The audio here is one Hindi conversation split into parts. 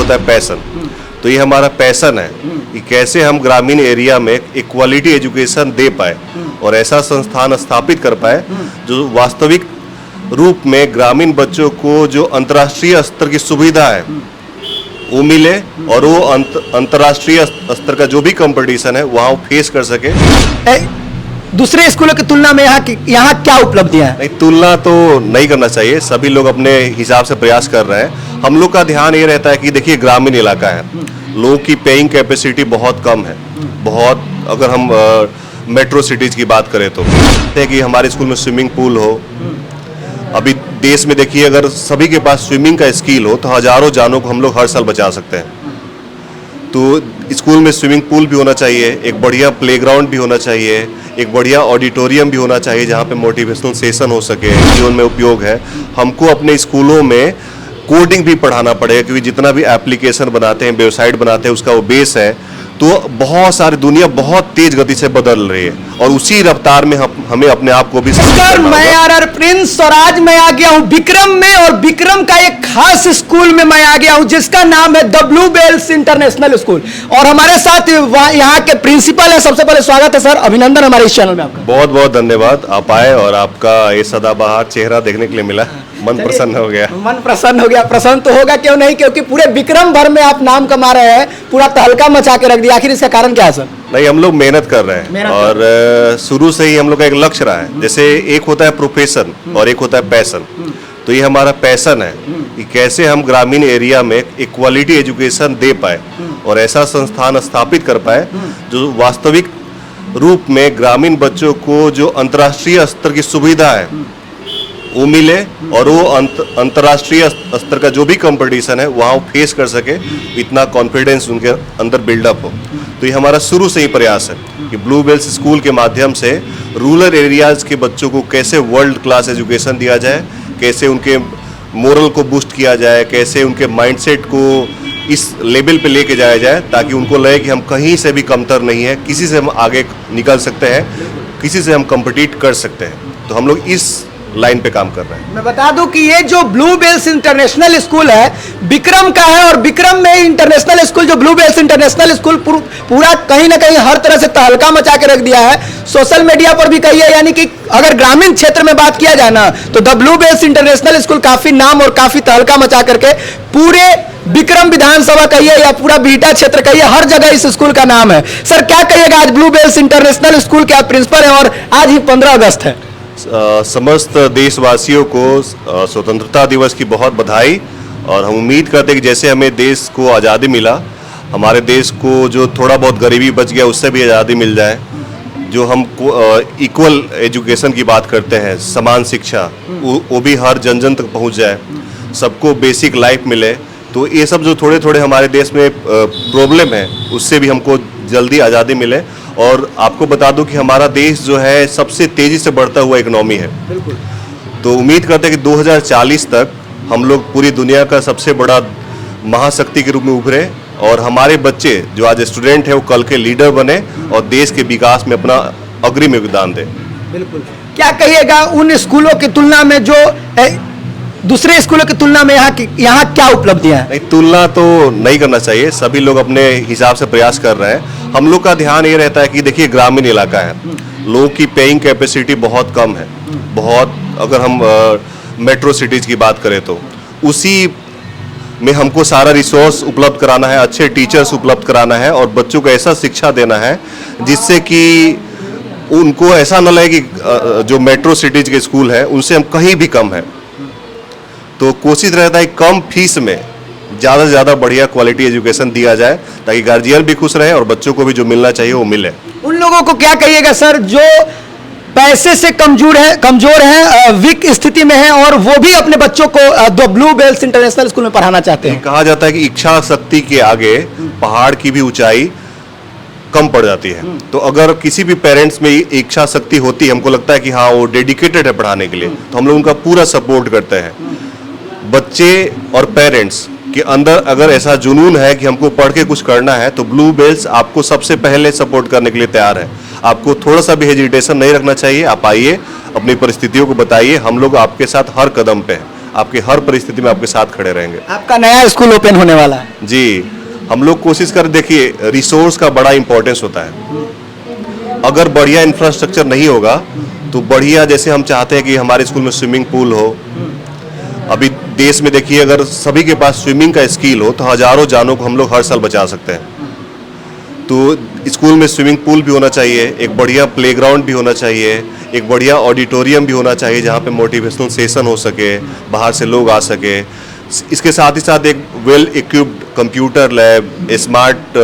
होता है पैशन। तो ये हमारा पैशन है कि कैसे हम ग्रामीण एरिया में एक क्वालिटी एजुकेशन दे पाए और ऐसा संस्थान स्थापित कर पाए जो वास्तविक रूप में ग्रामीण बच्चों को जो अंतर्राष्ट्रीय स्तर की सुविधा है वो मिले और वो अंतर्राष्ट्रीय स्तर का जो भी कंपटीशन है वहाँ फेस कर सके। दूसरे स्कूलों की तुलना में यहाँ क्या उपलब्धियां हैं? नहीं, तुलना तो नहीं करना चाहिए, सभी लोग अपने हिसाब से प्रयास कर रहे हैं। हम लोग का ध्यान ये रहता है कि देखिए ग्रामीण इलाका है, लोगों की पेइंग कैपेसिटी बहुत कम है, बहुत। अगर हम मेट्रो सिटीज की बात करें तो कि हमारे स्कूल में स्विमिंग पूल हो। अभी देश में देखिए अगर सभी के पास स्विमिंग का स्किल हो तो हजारों जानों को हम लोग हर साल बचा सकते हैं। तो स्कूल में स्विमिंग पूल भी होना चाहिए, एक बढ़िया प्लेग्राउंड भी होना चाहिए, एक बढ़िया ऑडिटोरियम भी होना चाहिए जहाँ पे मोटिवेशनल सेशन हो सके, जीवन में उपयोग है। हमको अपने स्कूलों में कोडिंग भी पढ़ाना पड़ेगा क्योंकि जितना भी एप्लीकेशन बनाते हैं, वेबसाइट बनाते हैं, उसका वो बेस है। तो बहुत सारी दुनिया बहुत तेज गति से बदल रही है और उसी रफ्तार में हमें अपने आप को भी। मैं आर प्रिंस और आज मैं आ गया हूँ विक्रम में, और विक्रम का एक खास स्कूल में मैं आ गया हूँ जिसका नाम है the Blue Bells International School. और हमारे साथ यहाँ के प्रिंसिपल है। सबसे पहले स्वागत है सर, अभिनंदन हमारे इस चैनल में आपका। बहुत बहुत धन्यवाद, आप आए और आपका ये सदाबहार चेहरा देखने के लिए मिला, मन प्रसन्न हो गया। मन प्रसन्न हो गया, प्रसन्न तो होगा क्यों नहीं, क्योंकि पूरे विक्रम भर में आप नाम कमा रहे हैं, पूरा तहलका मचा के रख दिया। आखिर इसका कारण क्या है सर? नहीं, हम लोग मेहनत कर रहे हैं और शुरू से ही हम लोग का एक लक्ष्य रहा है। जैसे एक होता है प्रोफेशन और एक होता है पैशन। तो ये हमारा पैशन है कि कैसे हम ग्रामीण एरिया में एक क्वालिटी एजुकेशन दे पाए और ऐसा संस्थान स्थापित कर पाए जो वास्तविक रूप में ग्रामीण बच्चों को जो अंतर्राष्ट्रीय स्तर की सुविधा है वो मिले और वो अंतर्राष्ट्रीय स्तर का जो भी कंपटीशन है वहाँ फेस कर सके, इतना कॉन्फिडेंस उनके अंदर बिल्डअप हो। तो ये हमारा शुरू से ही प्रयास है कि ब्लू बेल्स स्कूल के माध्यम से रूरल एरियाज के बच्चों को कैसे वर्ल्ड क्लास एजुकेशन दिया जाए, कैसे उनके मोरल को बूस्ट किया जाए, कैसे उनके माइंडसेट को इस लेवल पे लेके जाया जाए ताकि उनको लगे कि हम कहीं से भी कमतर नहीं है, किसी से हम आगे निकल सकते हैं, किसी से हम कम्पिटिट कर सकते हैं। तो हम लोग इस लाइन पे काम कर रहे हैं। मैं बता दूं कि ये जो ब्लू बेल्स इंटरनेशनल स्कूल है विक्रम का है, और विक्रम में इंटरनेशनल स्कूल जो ब्लू बेल्स इंटरनेशनल स्कूल पूरा कहीं ना कहीं हर तरह से तहलका मचा के रख दिया है। सोशल मीडिया पर भी कही है, यानी कि अगर ग्रामीण क्षेत्र में बात किया जाए ना तो the Blue Bells International School काफी नाम और काफी तहलका मचा करके पूरे विक्रम विधानसभा कहिए या पूरा बीटा क्षेत्र कहिए, हर जगह इस स्कूल का नाम है। सर क्या कहिएगा, आज ब्लू बेल्स इंटरनेशनल स्कूल के आप प्रिंसिपल हैं और आज ही 15 अगस्त है। समस्त देशवासियों को स्वतंत्रता दिवस की बहुत बधाई। और हम उम्मीद करते हैं कि जैसे हमें देश को आज़ादी मिला, हमारे देश को जो थोड़ा बहुत गरीबी बच गया उससे भी आज़ादी मिल जाए। जो हम इक्वल एजुकेशन की बात करते हैं, समान शिक्षा, वो भी हर जन जन तक पहुंच जाए, सबको बेसिक लाइफ मिले। तो ये सब जो थोड़े थोड़े हमारे देश में प्रॉब्लम है उससे भी हमको जल्दी आज़ादी मिले। और आपको बता दूं कि हमारा देश जो है सबसे तेज़ी से बढ़ता हुआ इकोनॉमी है। बिल्कुल। तो उम्मीद करते हैं कि 2040 तक हम लोग पूरी दुनिया का सबसे बड़ा महाशक्ति के रूप में उभरे और हमारे बच्चे जो आज स्टूडेंट है वो कल के लीडर बने और देश के विकास में अपना अग्रिम योगदान दें। बिल्कुल। क्या कहिएगा उन स्कूलों की तुलना में जो दूसरे स्कूलों की तुलना में यहाँ क्या उपलब्धियां हैं? नहीं, तुलना तो नहीं करना चाहिए, सभी लोग अपने हिसाब से प्रयास कर रहे हैं। हम लोग का ध्यान ये रहता है कि देखिए ग्रामीण इलाका है, लोगों की पेइंग कैपेसिटी बहुत कम है, बहुत। अगर हम मेट्रो सिटीज की बात करें तो उसी में हमको सारा रिसोर्स उपलब्ध कराना है, अच्छे टीचर्स उपलब्ध कराना है और बच्चों को ऐसा शिक्षा देना है जिससे कि उनको ऐसा न लगे कि जो मेट्रो सिटीज के स्कूल है उनसे हम कहीं भी कम है। तो कोशिश रहता है कम फीस में ज़्यादा से ज़्यादा बढ़िया क्वालिटी एजुकेशन दिया जाए ताकि गार्जियन भी खुश रहे और बच्चों को भी जो मिलना चाहिए वो मिले। उन लोगों को क्या कहिएगा सर जो पैसे से कमजोर है, वीक स्थिति में है और वो भी अपने बच्चों को the Blue Bells International School में पढ़ाना चाहते हैं? कहा जाता है कि इच्छा शक्ति के आगे पहाड़ की भी ऊंचाई कम पड़ जाती है। तो अगर किसी भी पेरेंट्स में इच्छा शक्ति होती है, हमको लगता है कि हाँ वो डेडिकेटेड है पढ़ाने के लिए, तो हम लोग उनका पूरा सपोर्ट करते हैं। बच्चे और पेरेंट्स के अंदर अगर ऐसा जुनून है कि हमको पढ़ के कुछ करना है तो ब्लू बेल्स आपको सबसे पहले सपोर्ट करने के लिए तैयार है। आपको थोड़ा सा भी हेजिटेशन नहीं रखना चाहिए, आप आइए, अपनी परिस्थितियों को बताइए, हम लोग आपके साथ हर कदम पे हैं। आपके हर परिस्थिति में आपके साथ खड़े रहेंगे। आपका नया स्कूल ओपन होने वाला है जी, हम लोग कोशिश कर, देखिए रिसोर्स का बड़ा इंपॉर्टेंस होता है। अगर बढ़िया इंफ्रास्ट्रक्चर नहीं होगा तो बढ़िया, जैसे हम चाहते हैं कि हमारे स्कूल में स्विमिंग पूल हो। अभी देश में देखिए, अगर सभी के पास स्विमिंग का स्किल हो तो हजारों जानों को हम लोग हर साल बचा सकते हैं। तो स्कूल में स्विमिंग पूल भी होना चाहिए, एक बढ़िया प्लेग्राउंड भी होना चाहिए, एक बढ़िया ऑडिटोरियम भी होना चाहिए जहाँ पे मोटिवेशनल सेशन हो सके, बाहर से लोग आ सके। इसके साथ ही साथ एक well equipped computer lab, smart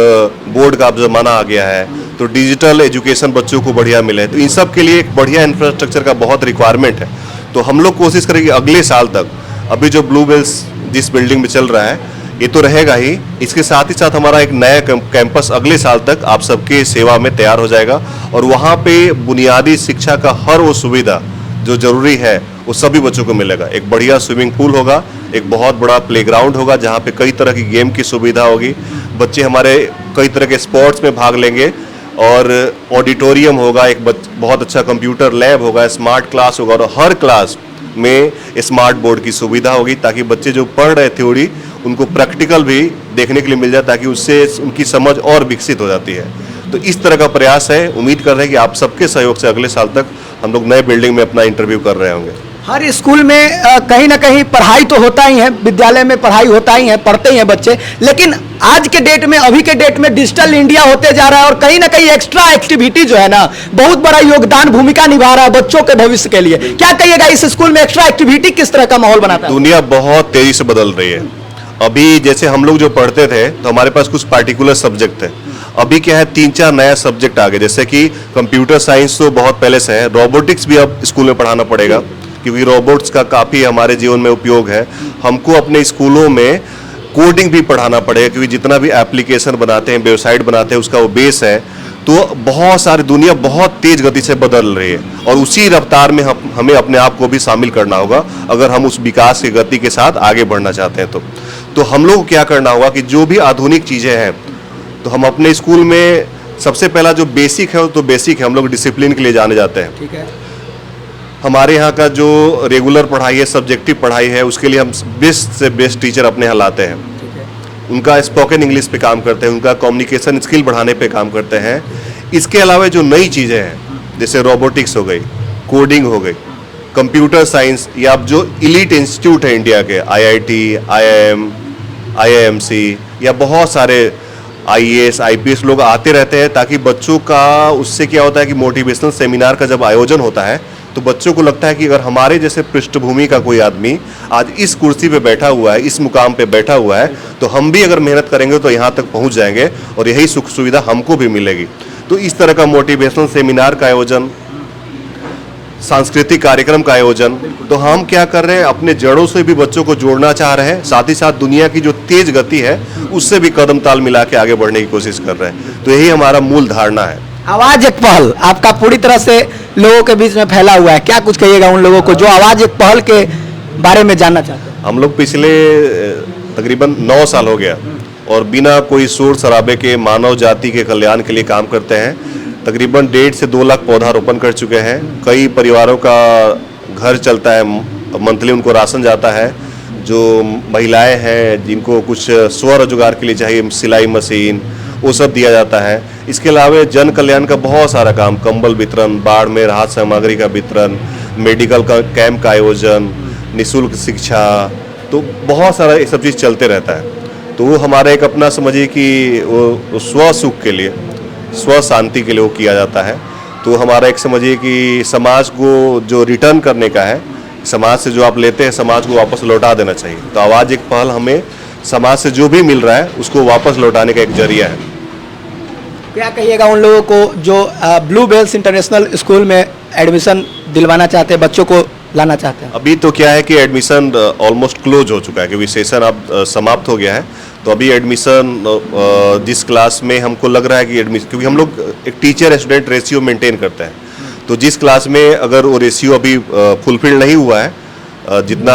board का अब ज़माना आ गया है, तो डिजिटल एजुकेशन बच्चों को बढ़िया मिले। तो इन सब के लिए एक बढ़िया इंफ्रास्ट्रक्चर का बहुत रिक्वायरमेंट है। तो हम लोग कोशिश करेंगे अगले साल तक, अभी जो ब्लू बेल्स जिस बिल्डिंग में चल रहा है ये तो रहेगा ही, इसके साथ ही साथ हमारा एक नया कैंपस अगले साल तक आप सबके सेवा में तैयार हो जाएगा और वहाँ पे बुनियादी शिक्षा का हर वो सुविधा जो जरूरी है वो सभी बच्चों को मिलेगा। एक बढ़िया स्विमिंग पूल होगा, एक बहुत बड़ा प्लेग्राउंड होगा जहाँ पे कई तरह की गेम की सुविधा होगी, बच्चे हमारे कई तरह के स्पोर्ट्स में भाग लेंगे, और ऑडिटोरियम होगा, एक बहुत अच्छा कंप्यूटर लैब होगा, स्मार्ट क्लास होगा, और हर क्लास में स्मार्ट बोर्ड की सुविधा होगी ताकि बच्चे जो पढ़ रहे थ्योरी उनको प्रैक्टिकल भी देखने के लिए मिल जाए, ताकि उससे उनकी समझ और विकसित हो जाती है। तो इस तरह का प्रयास है। उम्मीद कर रहे हैं कि आप सबके सहयोग से अगले साल तक हम लोग नए बिल्डिंग में अपना इंटरव्यू कर रहे होंगे। हर स्कूल में कहीं ना कहीं पढ़ाई तो होता ही है, विद्यालय में पढ़ाई होता ही है, पढ़ते ही हैं बच्चे, लेकिन आज के डेट में, अभी के डेट में डिजिटल इंडिया होते जा रहा है और कहीं ना कहीं एक्स्ट्रा एक्टिविटी जो है ना बहुत बड़ा योगदान भूमिका निभा रहा है बच्चों के भविष्य के लिए। क्या कहिएगा, इस स्कूल में एक्स्ट्रा एक्टिविटी किस तरह का माहौल बनाता है? दुनिया बहुत तेजी से बदल रही है। अभी जैसे हम लोग जो पढ़ते थे तो हमारे पास कुछ पार्टिकुलर सब्जेक्ट थे, अभी क्या है 3-4 नया सब्जेक्ट आ गए, जैसे कि कंप्यूटर साइंस तो बहुत पहले से है, रोबोटिक्स भी अब स्कूल में पढ़ाना पड़ेगा क्योंकि रोबोट्स का काफ़ी हमारे जीवन में उपयोग है। हमको अपने स्कूलों में कोडिंग भी पढ़ाना पड़ेगा क्योंकि जितना भी एप्लीकेशन बनाते हैं, वेबसाइट बनाते हैं, उसका वो बेस है। तो बहुत सारी, दुनिया बहुत तेज गति से बदल रही है और उसी रफ्तार में हमें अपने आप को भी शामिल करना होगा अगर हम उस विकास की गति के साथ आगे बढ़ना चाहते हैं। तो हम लोग को क्या करना होगा कि जो भी आधुनिक चीज़ें हैं तो हम अपने स्कूल में सबसे पहला जो बेसिक है वो तो बेसिक है, हम लोग डिसिप्लिन के लिए जाने जाते हैं। ठीक है। हमारे यहाँ का जो रेगुलर पढ़ाई है, सब्जेक्टिव पढ़ाई है, उसके लिए हम बेस्ट से बेस्ट टीचर अपने यहाँ लाते हैं। उनका स्पोकन इंग्लिश पे काम करते हैं, उनका कम्युनिकेशन स्किल बढ़ाने पे काम करते हैं। इसके अलावा जो नई चीज़ें हैं जैसे रोबोटिक्स हो गई, कोडिंग हो गई, कंप्यूटर साइंस, या अब जो इलीट इंस्टीट्यूट है इंडिया के, IIT, IIM, IIMC, या बहुत सारे IAS, IPS लोग आते रहते हैं ताकि बच्चों का, उससे क्या होता है कि मोटिवेशनल सेमिनार का जब आयोजन होता है तो बच्चों को लगता है कि अगर हमारे जैसे पृष्ठभूमि का कोई आदमी आज इस कुर्सी पे बैठा हुआ है, इस मुकाम पे बैठा हुआ है, तो हम भी अगर मेहनत करेंगे तो यहाँ तक पहुँच जाएंगे और यही सुख सुविधा हमको भी मिलेगी। तो इस तरह का मोटिवेशनल सेमिनार का आयोजन, सांस्कृतिक कार्यक्रम का आयोजन, तो हम क्या कर रहे हैं, अपने जड़ों से भी बच्चों को जोड़ना चाह रहे हैं, साथ ही साथ दुनिया की जो तेज गति है उससे भी कदम ताल मिला के आगे बढ़ने की कोशिश कर रहे हैं। तो यही हमारा मूल धारणा है। आवाज एक पहल आपका पूरी तरह से लोगों के बीच में फैला हुआ है, क्या कुछ कहिएगा उन लोगों को जो आवाज एक पहल के बारे में जानना चाहते हैं? हम लोग पिछले तकरीबन 9 साल हो गया और बिना कोई शोर शराबे के मानव जाति के कल्याण के लिए काम करते हैं। तकरीबन 1.5 से 2 लाख पौधारोपण कर चुके हैं। कई परिवारों का घर चलता है, मंथली उनको राशन जाता है। जो महिलाएं हैं जिनको कुछ स्वरोजगार के लिए चाहिए, सिलाई मशीन, वो सब दिया जाता है। इसके अलावा जन कल्याण का बहुत सारा काम, कंबल वितरण, बाढ़ में राहत सामग्री का वितरण, मेडिकल का कैंप का आयोजन, निःशुल्क शिक्षा, तो बहुत सारा ये सब चीज़ चलते रहता है। तो वो हमारा एक अपना समझिए कि वो स्व सुख के लिए, स्व शांति के लिए वो किया जाता है। तो हमारा एक समझिए कि समाज को जो रिटर्न करने का है, समाज से जो आप लेते हैं समाज को वापस लौटा देना चाहिए। तो आवाज़ एक पहल हमें समाज से जो भी मिल रहा है उसको वापस लौटाने का एक जरिया है। क्या कहिएगा उन लोगों को जो ब्लू बेल्स इंटरनेशनल स्कूल में एडमिशन दिलवाना चाहते हैं, बच्चों को लाना चाहते हैं? अभी तो क्या है कि एडमिशन ऑलमोस्ट क्लोज हो चुका है क्योंकि सेशन अब समाप्त हो गया है। तो अभी एडमिशन जिस क्लास में हमको लग रहा है कि एडमिशन, क्योंकि हम लोग एक टीचर स्टूडेंट रेशियो मेंटेन करते हैं, तो जिस क्लास में अगर वो रेशियो अभी फुलफिल नहीं हुआ है, जितना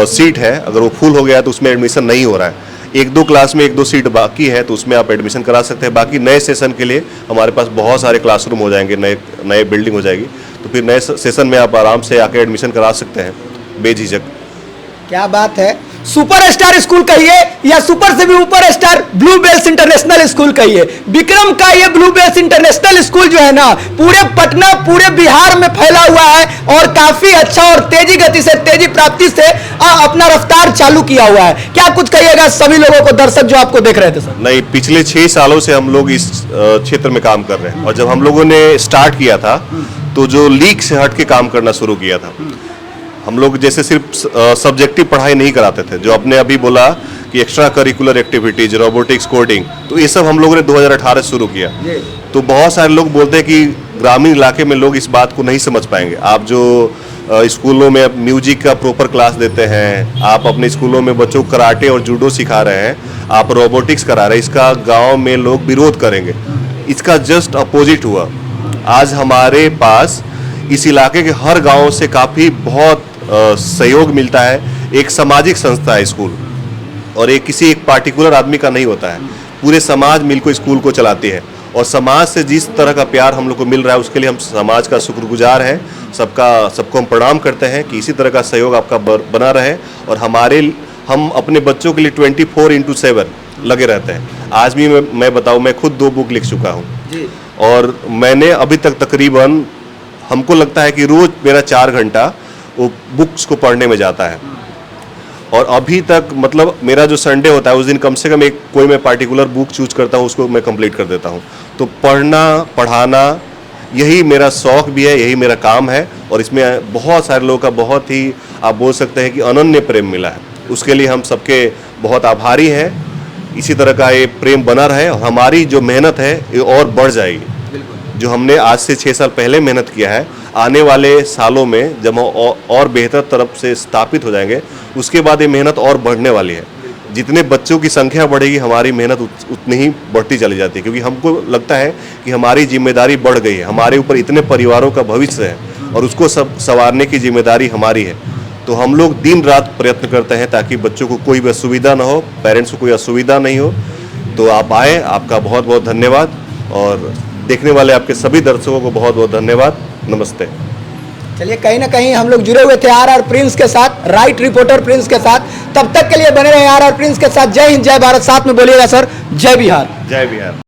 सीट है अगर वो फुल हो गया है तो उसमें एडमिशन नहीं हो रहा है। 1-2 क्लास में 1-2 सीट बाकी है तो उसमें आप एडमिशन करा सकते हैं। बाकी नए सेशन के लिए हमारे पास बहुत सारे क्लासरूम हो जाएंगे, नए बिल्डिंग हो जाएगी, तो फिर नए सेशन में आप आराम से आके एडमिशन करा सकते हैं बेझिझक। क्या बात है। सुपरस्टार स्कूल कहिए या सुपर से भी ऊपर star Blue Bells International School कहिए, विक्रम का ये ब्लू बेल्स इंटरनेशनल स्कूल जो है ना पूरे पटना पूरे बिहार में फैला हुआ है और काफी अच्छा और तेजी गति से तेजी प्राप्ति से अपना रफ्तार चालू किया हुआ है। क्या कुछ कहिएगा सभी लोगों को, दर्शक जो आपको देख रहे थे सर? नहीं, पिछले 6 सालों से हम लोग इस क्षेत्र में काम कर रहे हैं और जब हम लोगों ने स्टार्ट किया था तो जो लीग से हट के काम करना शुरू किया था, हम लोग जैसे सिर्फ सब्जेक्टिव पढ़ाई नहीं कराते थे, जो आपने अभी बोला कि extra curricular activities, robotics, coding, तो ये सब हम लोगों ने 2018 से शुरू किया। तो बहुत सारे लोग बोलते हैं कि ग्रामीण इलाके में लोग इस बात को नहीं समझ पाएंगे। आप जो स्कूलों में म्यूजिक का प्रॉपर क्लास देते हैं, आप अपने स्कूलों में बच्चों को कराटे और जूडो सिखा रहे हैं, आप रोबोटिक्स करा रहे हैं, इसका गाँव में लोग विरोध करेंगे। इसका जस्ट अपोजिट हुआ। आज हमारे पास इस इलाके के हर गांव से काफ़ी बहुत सहयोग मिलता है। एक सामाजिक संस्था है स्कूल, और एक किसी एक पार्टिकुलर आदमी का नहीं होता है, पूरे समाज मिलकर स्कूल को चलाती है। और समाज से जिस तरह का प्यार हम लोग को मिल रहा है उसके लिए हम समाज का शुक्रगुजार हैं। सबको हम प्रणाम करते हैं कि इसी तरह का सहयोग आपका बना रहे और हम अपने बच्चों के लिए 24/7 लगे रहते हैं। आज भी मैं बताऊं, मैं खुद 2 बुक लिख चुका हूं और मैंने अभी तक तकरीबन, हमको लगता है कि रोज मेरा 4 घंटा वो बुक्स को पढ़ने में जाता है। और अभी तक मतलब मेरा जो संडे होता है उस दिन कम से कम कोई मैं पार्टिकुलर बुक चूज करता हूँ, उसको मैं कंप्लीट कर देता हूँ। तो पढ़ना पढ़ाना यही मेरा शौक भी है, यही मेरा काम है और इसमें बहुत सारे लोगों का बहुत ही आप बोल सकते हैं कि अनन्य प्रेम मिला है। उसके लिए हम सबके बहुत आभारी हैं। इसी तरह का ये प्रेम बना रहे और हमारी जो मेहनत है ये और बढ़ जाएगी। जो हमने आज से 6 साल पहले मेहनत किया है, आने वाले सालों में जब हम और बेहतर तरफ से स्थापित हो जाएंगे उसके बाद ये मेहनत और बढ़ने वाली है। जितने बच्चों की संख्या बढ़ेगी हमारी मेहनत उतनी ही बढ़ती चली जाती है, क्योंकि हमको लगता है कि हमारी जिम्मेदारी बढ़ गई है। हमारे ऊपर इतने परिवारों का भविष्य है और उसको सब संवारने की जिम्मेदारी हमारी है। तो हम लोग दिन रात प्रयत्न करते हैं ताकि बच्चों को कोई भी असुविधा ना हो, पेरेंट्स को कोई असुविधा नहीं हो। तो आप आए, आपका बहुत बहुत धन्यवाद और देखने वाले आपके सभी दर्शकों को बहुत बहुत धन्यवाद। नमस्ते। चलिए, कहीं ना कहीं हम लोग जुड़े हुए थे आर प्रिंस के साथ, राइट रिपोर्टर प्रिंस के साथ। तब तक के लिए बने रहे आर प्रिंस के साथ। जय हिंद, जय भारत। साथ में बोलिएगा सर, जय बिहार। जय बिहार।